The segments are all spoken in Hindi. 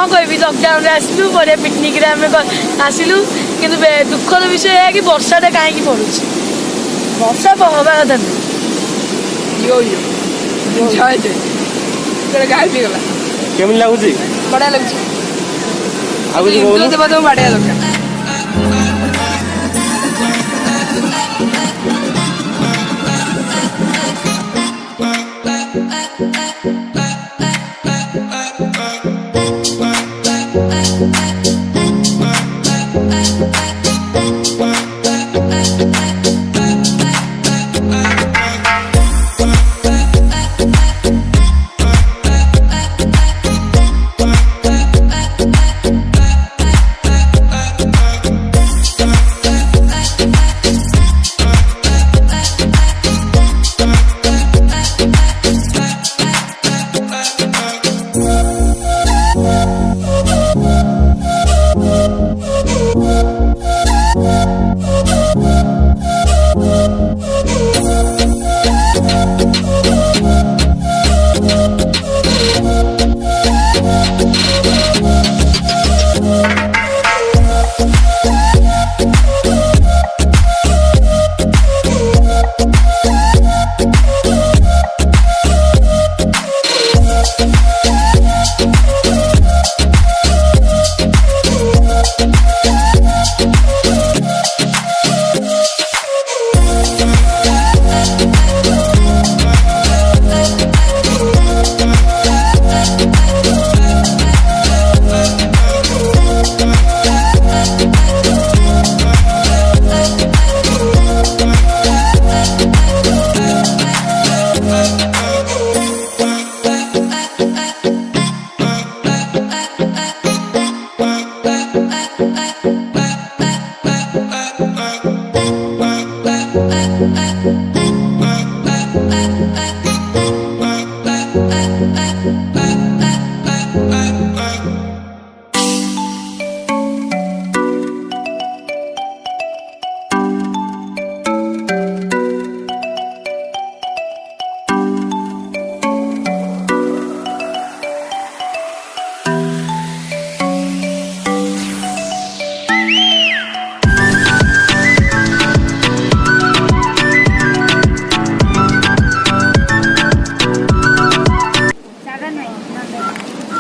कौन कह लकडाउन आसलु बढ़िया पिकनिक आसलु कि दुखर विषय है कि वर्षाटा कहीं पड़ू वर्षा हवा कथा केमी लगुच बढ़िया लगे बढ़िया दरकार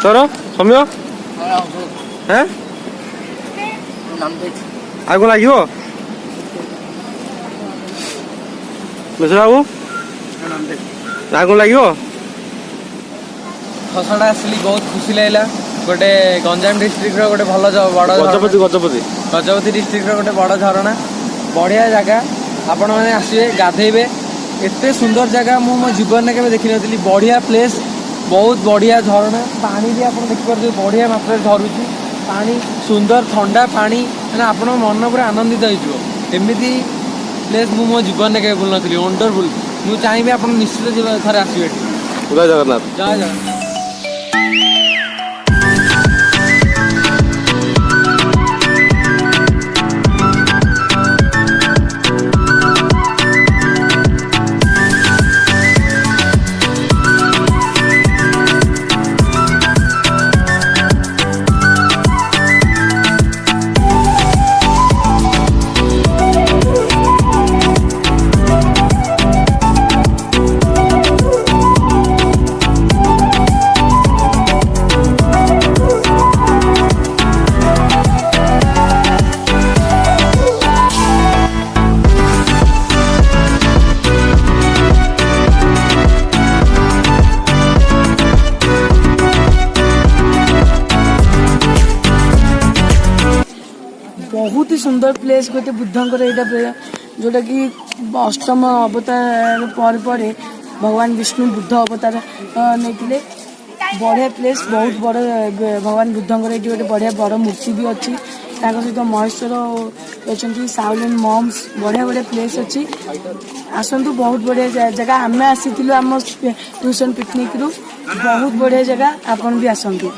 तोर समय हैं आगो लगे बाबू आगो लगे खसड़ा आसली बहुत खुशी लगला गोटे गंजाम डिस्ट्रिक्ट गोटे भल बड़ गजपति गजपति गजपति डिस्ट्रिक्ट गोटे बड़ झरणा बढ़िया जगह आपण मैंने आसवे गाधेबे एते सुंदर जगह मो मो जीवन में केवे देखि नथिली बढ़िया प्लेस बहुत बढ़िया झरणा पानी भी आप देखिए बढ़िया मात्रा झरुची पानी सुंदर ठंडा पानी मैंने आप मन पूरा आनंदित होमती प्लेस मो जीवन में केवे भूल नी वंडरफुल मुझे चाहिए आप निश्चित थे आसवे जय जगन्नाथ जय जगन्नाथ। बहुत ही सुंदर प्लेस गोटे बुद्धंकर यहाँ जोटा कि अष्टम अवतार पर भगवान विष्णु बुद्ध अवतार नहीं बढ़िया प्लेस बहुत बड़ भगवान बुद्धंकर ये गोटे बढ़िया बड़ मूर्ति भी अच्छी सहित महेश्वर अच्छा साउलिन मम्स बढ़िया बढ़िया प्लेस अच्छी आसतु बहुत बढ़िया जगह आम आसी आम ट्यूशन पिकनिक रु बहुत बढ़िया जगह आपन भी आसतु।